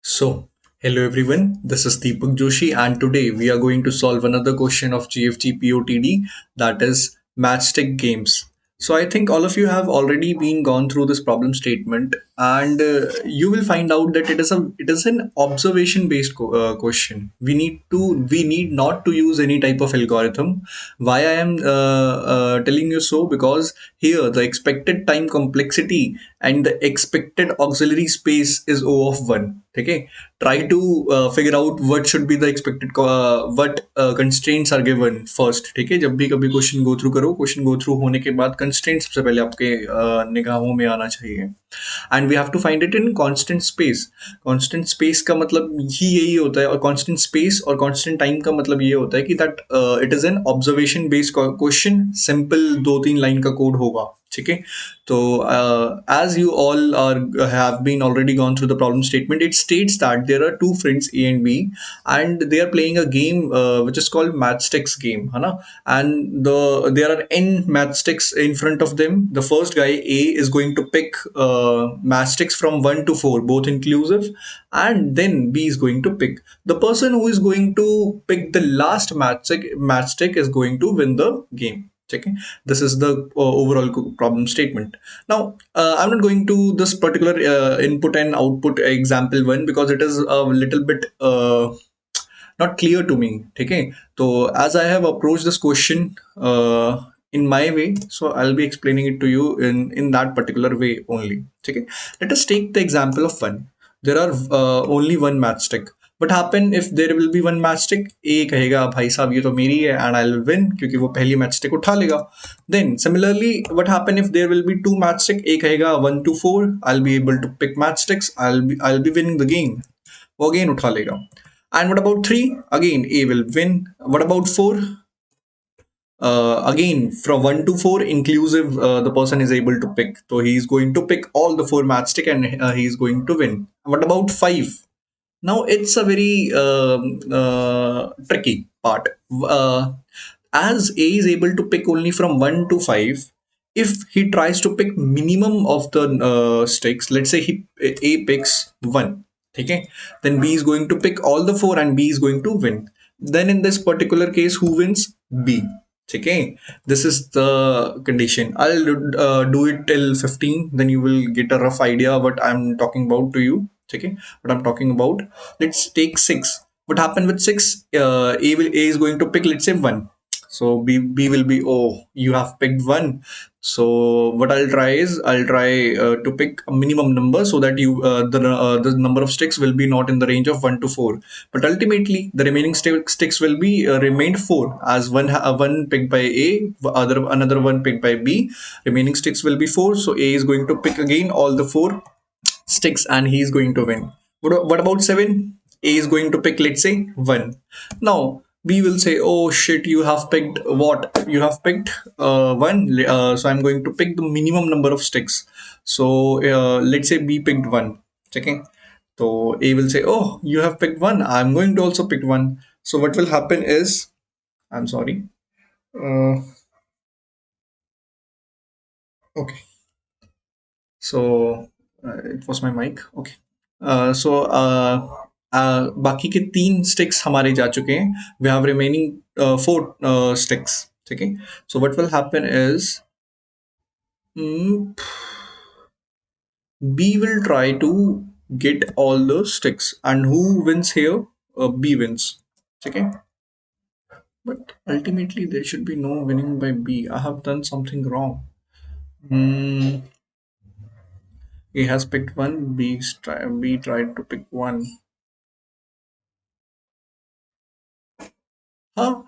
So, hello everyone, this is Deepak Joshi, and today we are going to solve another question of GFG POTD, that is matchstick games. So, I think all of you have already been gone through this problem statement, and you will find out that it is an observation based question. We need not to use any type of algorithm. Why I am telling you so? Because here the expected time complexity and the expected auxiliary space is O of 1. Okay, try to figure out what should be the expected what constraints are given first. ठीक है, जब भी कभी question go through करो, question go through होने के बाद constraint सबसे पहले आपके निगाहों में आना चाहिए. And we have to find it in constant space. Constant space का मतलब ही यही होता है, और कांस्टेंट स्पेस और कांस्टेंट टाइम का मतलब ये होता है कि that it is an observation based question. Simple 2-3 line का कोड होगा. ठीक है, तो as you all are have been already gone through the problem statement, it states that there are two friends A and B, and they are playing a game which is called matchsticks game, है ना? And there are n matchsticks in front of them. The first guy A is going to pick matchsticks from 1 to 4, both inclusive, and then B is going to pick. The person who is going to pick the last matchstick is going to win the game. Okay, this is the overall problem statement. Now I'm not going to this particular input and output example one, because it is a little bit not clear to me. Okay, so as I have approached this question in my way, so I'll be explaining it to you in that particular way only. Okay, let us take the example of one. There are only one matchstick. What happen if there will be one matchstick? A कहेगा भाई साहब ये तो मेरी है and I'll win, क्योंकि वो पहली matchstick उठा लेगा. Then similarly, what happen if there will be two matchstick? A कहेगा 1 to 4, I'll be able to pick matchsticks, I'll be winning the game. वो again उठा लेगा. And what about 3? Again A will win. What about 4? Again, from 1 to 4 inclusive, the person is able to pick, so he is going to pick all the 4 matchstick, and he is going to win. What about 5? Now it's a very tricky part. As A is able to pick only from 1 to 5, if he tries to pick minimum of the sticks, let's say A picks 1, okay, then B is going to pick all the 4 and B is going to win. Then in this particular case, who wins? B. Okay, this is the condition. I'll do it till 15, then you will get a rough idea what I'm talking about to you. Okay, what I'm talking about. Let's take 6. What happened with 6? A is going to pick, let's say, 1. So B will be, oh, you have picked 1. So what I'll try is I'll try to pick a minimum number, so that the number of sticks will be not in the range of 1 to 4. But ultimately the remaining sticks will be remained 4, as one picked by A, another one picked by B. Remaining sticks will be 4. So A is going to pick again all the 4 sticks and he is going to win. What about 7? A is going to pick, let's say, 1. Now B will say, oh shit, you have picked what? You have picked 1. So I'm going to pick the minimum number of sticks. So let's say B picked 1. Okay. So A will say, oh, you have picked 1. I'm going to also pick 1. So what will happen is, I'm sorry. Uh, okay. So it was my mic. Okay. सो बाकी के 3 sticks हमारे जा चुके हैं. We have remaining 4 sticks. ठीक है, so what will happen is B will try to get all the sticks, and who wins here? B wins. Okay, but ultimately there should be no winning by B. I have done something wrong. Hmm. A has picked 1. B tried to pick 1. Huh?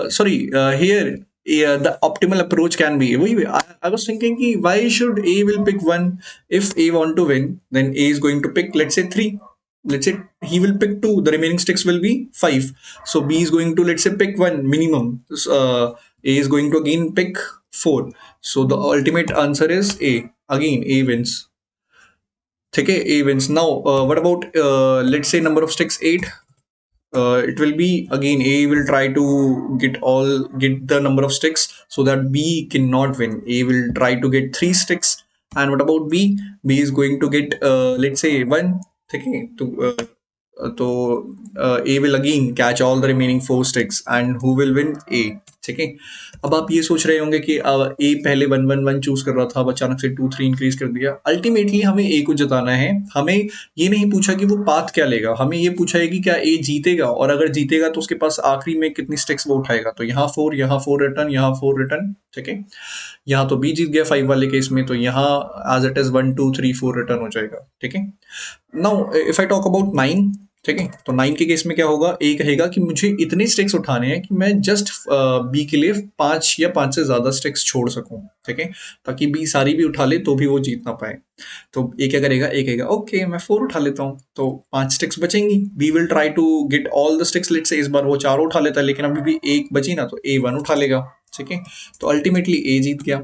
Sorry, here, yeah, the optimal approach can be. I was thinking, ki, why should A will pick 1? If A want to win, then A is going to pick, let's say, 3. Let's say he will pick 2. The remaining sticks will be 5. So B is going to, let's say, pick 1 minimum. A is going to again pick 4. So the ultimate answer is A. Again, A wins. Okay, A wins. Now, what about, let's say, number of sticks 8? It will be again, A will try to get the number of sticks, so that B cannot win. A will try to get 3 sticks. And what about B? B is going to get let's say 1. ठीक है। तो A will again catch all the remaining 4 sticks and who will win? A. ठीक है। अब आप ये सोच रहे होंगे कि ए पहले 1 1 1 चूज कर रहा था, अब अचानक से 2 3 इंक्रीज कर दिया। अल्टीमेटली हमें ए को जिताना है। हमें ये नहीं पूछा कि वो पाथ क्या लेगा, हमें ये पूछा है कि क्या ए जीतेगा, और अगर जीतेगा तो उसके पास आखिरी में कितनी स्टिक्स वो उठाएगा। तो यहाँ 4, यहाँ 4 रिटर्न, यहाँ 4 रिटर्न। ठीक है। यहाँ तो बी जीत गया 5 वाले केस में, तो यहाँ एज इट इज 1 2 3 4 रिटर्न हो जाएगा। ठीक है। Now if I talk about 9, ठीक है, तो 9 के केस में क्या होगा? ए कहेगा कि मुझे इतने स्टिक्स उठाने हैं कि मैं जस्ट बी के लिए 5 या 5 से ज्यादा स्टिक्स छोड़ सकूं। ठीक है, ताकि बी सारी भी उठा ले तो भी वो जीत ना पाए। तो ए क्या करेगा? ए कहेगा ओके मैं 4 उठा लेता हूँ, तो 5 स्टिक्स बचेंगी। B will try to get all the sticks. Let's say इस बार वो 4 उठा लेता है, लेकिन अभी भी एक बची ना, तो ए 1 उठा लेगा। ठीक है, तो अल्टीमेटली ए जीत गया।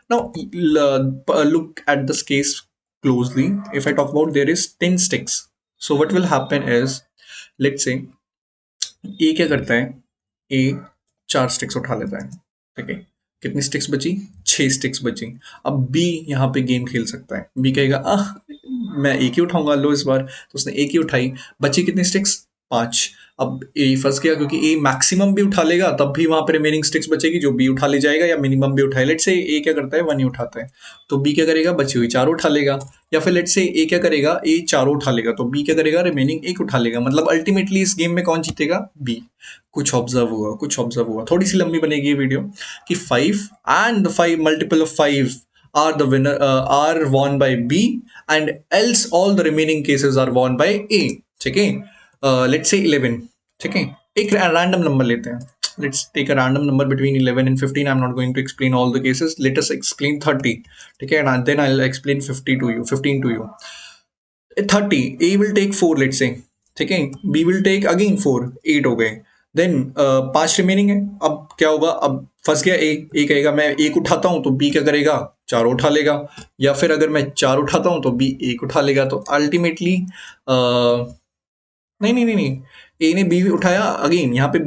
Now look at this case closely. If I talk about, there is 10 sticks. So what will happen is, let's say ए क्या करता है? ए 4 स्टिक्स उठा लेता है। ठीक है, कितनी स्टिक्स बची? 6 स्टिक्स बची। अब बी यहाँ पे गेम खेल सकता है। बी कहेगा आह मैं एक ही उठाऊंगा, लो इस बार। तो उसने एक ही उठाई, बची कितनी स्टिक्स? 5। अब ए फंस गया, क्योंकि ए मैक्सिमम भी उठा लेगा तब भी वहां पर रिमेनिंग स्टिक्स बचेगी जो बी उठा ले जाएगा, या मिनिमम भी उठाए। लेट से ए क्या करता है? 1 ही उठाता है, तो बी क्या करेगा? बची हुई 4 उठा लेगा। या फिर लेट से ए क्या करेगा? ए 4 उठा लेगा, तो बी क्या करेगा? रिमेनिंग 1 उठा लेगा। मतलब अल्टीमेटली इस गेम में कौन जीतेगा? बी। कुछ ऑब्जर्व हुआ, कुछ ऑब्जर्व हुआ। थोड़ी सी लंबी बनेगी ये वीडियो, कि 5 and the 5 multiple of 5 are the winner, are won by B, and else all the remaining cases are won by A. ठीक है, let's say 11। ठीक है, एक रैंडम नंबर लेते हैं। Let's take a random number between 11 and 15. I'm not going to explain all the cases. Let us explain 30. ठीक है, and then I'll explain 15 to you. 30, A will take 4, let's say। ठीक है, B will take again 4, 8 हो गए। Then 5 remaining है। अब क्या होगा? अब फंस गया ए। ए कहेगा मैं एक उठाता हूं, तो बी क्या करेगा? 4 उठा लेगा। या फिर अगर मैं 4 उठाता हूं तो बी 1 उठा लेगा। तो अल्टीमेटली नहीं नहीं नहीं नहीं, ए ने बी उठाया। अगेन यहाँ पे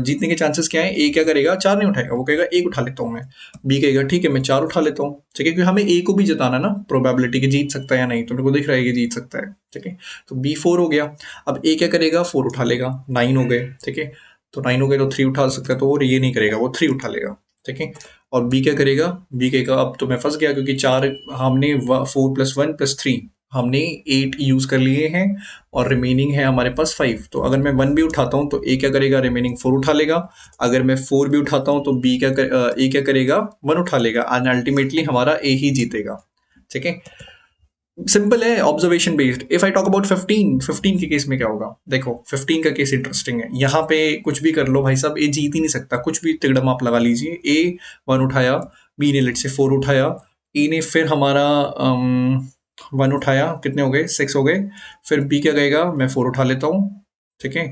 जीतने के चांसेस क्या है? ए क्या करेगा? 4 नहीं उठाएगा, वो कहेगा 1 उठा लेता हूँ मैं। बी कहेगा ठीक है मैं 4 उठा लेता हूँ। ठीक है, क्योंकि हमें ए को भी जिताना ना, प्रोबेबिलिटी कि जीत सकता है या नहीं। तो मेरे को दिख रहा है कि जीत सकता है। ठीक है, तो बी 4 हो गया। अब ए क्या करेगा? 4 उठा लेगा। 9 हो गए। ठीक है, तो 9 हो गए तो 3 उठा सकता है, तो वो ये नहीं करेगा, वो 3 उठा लेगा। ठीक है, और बी क्या करेगा? बी कहेगा अब तो मैं फंस गया, क्योंकि 4 हमने 4 + 1 + 3 हमने 8 यूज कर लिए हैं, और रिमेनिंग है हमारे पास 5। तो अगर मैं 1 भी उठाता हूँ तो ए क्या करेगा? रिमेनिंग 4 उठा लेगा। अगर मैं 4 भी उठाता हूँ तो बी ए क्या करेगा? 1 उठा लेगा, एंड अल्टीमेटली हमारा ए ही जीतेगा। ठीक है, सिंपल है, observation based. If I talk about 15 के केस में क्या होगा? देखो 15 का केस इंटरेस्टिंग है। यहाँ पे कुछ भी कर लो भाई साहब, ए जीत ही नहीं सकता। कुछ भी तिगड़म आप लगा लीजिए। ए 1 उठाया, बी ने लेट से 4 उठाया, ए ने फिर हमारा 1 उठाया, कितने हो गए? 6 हो गए। फिर बी क्या कहेगा? मैं 4 उठा लेता हूँ। ठीक है,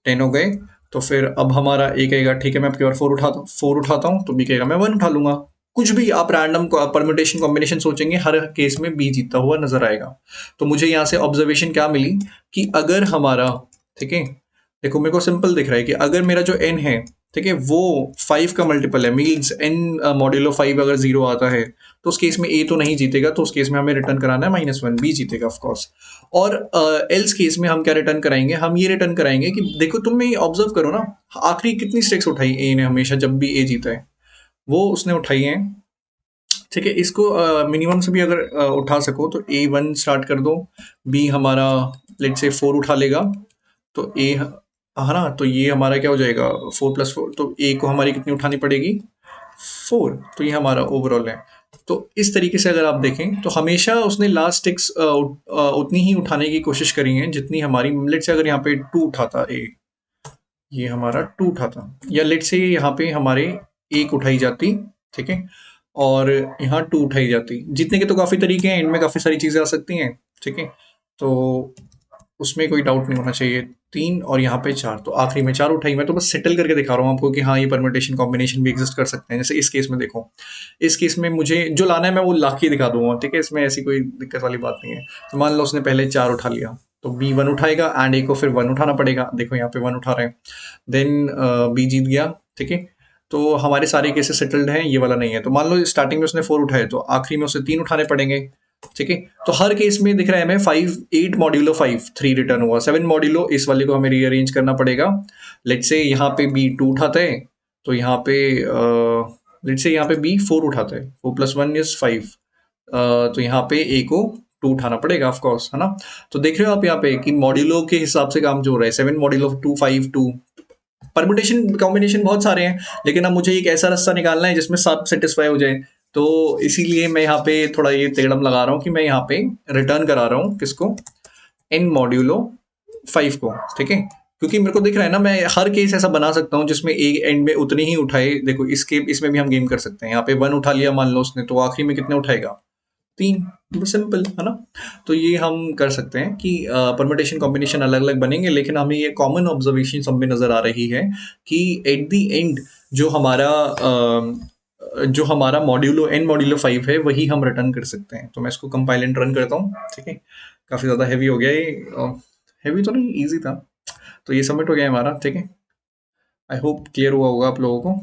10 हो गए। तो फिर अब हमारा ए कहेगा ठीक है मैं आपकी बार 4 उठाता हूँ, तो बी कहेगा मैं 1 उठा लूंगा। कुछ भी आप रैंडम परम्यूटेशन कॉम्बिनेशन सोचेंगे, हर केस में बी जीतता हुआ नजर आएगा। तो मुझे यहाँ से ऑब्जर्वेशन क्या मिली कि अगर हमारा, ठीक है, देखो मेरे को सिंपल दिख रहा है कि अगर मेरा जो n है, ठीक है, वो 5 का मल्टीपल है, मीन्स n मॉड्यूलो 5 अगर 0 आता है, तो उस केस में a तो नहीं जीतेगा। तो उस केस में हमें रिटर्न कराना है -1, b जीतेगा ऑफ कोर्स। और एल्स केस में हम क्या रिटर्न कराएंगे? हम ये रिटर्न कराएंगे कि देखो तुम ये ऑब्जर्व करो ना, आखिरी कितनी स्टिक्स उठाई ए ने? हमेशा जब भी ए जीता है वो उसने उठाई है। ठीक है, इसको मिनिमम से भी अगर उठा सको तो ए 1 स्टार्ट कर दो। बी हमारा लेट से 4 उठा लेगा, तो ए है ना, तो ये हमारा क्या हो जाएगा? 4 + 4, तो ए को हमारी कितनी उठानी पड़ेगी? 4। तो ये हमारा ओवरऑल है। तो इस तरीके से अगर आप देखें तो हमेशा उसने लास्ट स्टिक्स उतनी ही उठाने की कोशिश करी है जितनी हमारी। लेट से अगर यहाँ पे 2 उठाता ए, ये हमारा 2 उठाता, या लेट से यहाँ पे हमारे 1 उठाई जाती, ठीक है, और यहाँ 2 उठाई जाती। जीतने के तो काफी तरीके हैं, इनमें काफी सारी चीजें आ सकती हैं। ठीक है, तो उसमें कोई डाउट नहीं होना चाहिए। 3 और यहाँ पे 4, तो आखिरी में 4 उठाई। मैं तो बस सेटल करके दिखा रहा हूँ आपको कि हाँ ये परम्यूटेशन कॉम्बिनेशन भी एग्जिस्ट कर सकते हैं। जैसे इस केस में देखो, इस केस में मुझे जो लाना है मैं वो ला के दिखा दूंगा। ठीक है, इसमें ऐसी कोई दिक्कत वाली बात नहीं है। तो मान लो उसने पहले 4 उठा लिया, तो बी 1 उठाएगा, एंड ए को फिर 1 उठाना पड़ेगा। देखो यहाँ पे 1 उठा रहे हैं, देन बी जीत गया। ठीक है, तो हमारे सारे केसेस सेटल्ड हैं, ये वाला नहीं है। तो मान लो स्टार्टिंग में उसने 4 उठाए, तो आखिरी में उसे 3 उठाने पड़ेंगे। ठीक है। तो हर केस में दिख रहा है हमें 8 मॉड्यूलो 5 3 रिटर्न हुआ, 7 मॉड्यूलो इस वाले को हमें रीअरेंज करना पड़ेगा। लेट्स से यहाँ पे बी 2 उठाते हैं, तो यहाँ पे लेट्स से यहाँ पे बी 4 उठाते हैं, 4+1 इज 5, तो यहाँ पे ए को 2 उठाना पड़ेगा ऑफ कोर्स, है ना। तो देख रहे हो आप यहाँ पे कि मॉड्यूलो के हिसाब से काम जो हो रहा है, 7 मॉड्यूलो 2 5 2, परमुटेशन कॉम्बिनेशन बहुत सारे हैं, लेकिन अब मुझे एक ऐसा रास्ता निकालना है जिसमें सब सेटिस्फाई हो जाए। तो इसीलिए मैं यहाँ पे थोड़ा ये तेड़म लगा रहा हूँ कि मैं यहाँ पे रिटर्न करा रहा हूँ किसको, n मॉड्यूलो 5 को, ठीक है। क्योंकि मेरे को दिख रहा है ना, मैं हर केस ऐसा बना सकता हूँ जिसमें एक एंड में उतने ही उठाए। देखो इसके इसमें भी हम गेम कर सकते हैं, यहाँ पे 1 उठा लिया मान लो उसने, तो आखिरी में कितने उठाएगा, 3। सिंपल है ना। तो ये हम कर सकते हैं कि परमुटेशन कॉम्बिनेशन अलग अलग बनेंगे, लेकिन हमें ये कॉमन ऑब्जर्वेशन सब में नजर आ रही है कि एट द एंड जो हमारा मॉड्यूलो 5 है वही हम रिटर्न कर सकते हैं। तो मैं इसको कंपाइल एंड रन करता हूँ, ठीक है। काफी ज्यादा हैवी हो गया ये, हैवी तो नहीं, इजी था। तो ये सबमिट हो गया है हमारा, ठीक है। आई होप क्लियर हुआ होगा आप लोगों को।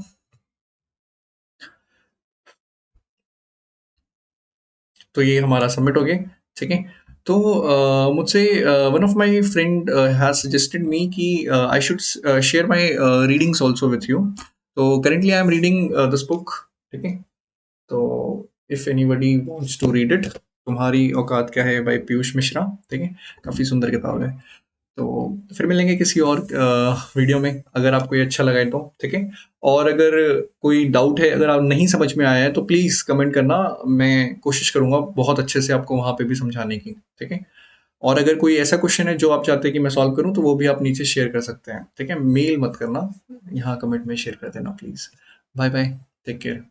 तो ये हमारा सबमिट हो गया, ठीक है। तो मुझसे one of my friend has suggested me कि I should share my readings also with you. तो currently I am reading this book, ठीक है। तो if anybody wants to read it, तुम्हारी औकात क्या है, बाय पीयूष मिश्रा, ठीक है। काफ़ी सुंदर किताब है। तो फिर मिलेंगे किसी और वीडियो में, अगर आपको ये अच्छा लगा है तो, ठीक है। और अगर कोई डाउट है, अगर आप नहीं समझ में आया है, तो प्लीज़ कमेंट करना, मैं कोशिश करूँगा बहुत अच्छे से आपको वहाँ पे भी समझाने की, ठीक है। और अगर कोई ऐसा क्वेश्चन है जो आप चाहते हैं कि मैं सॉल्व करूँ, तो वो भी आप नीचे शेयर कर सकते हैं, ठीक है। मेल मत करना, यहाँ कमेंट में शेयर कर देना please. Bye bye, take care.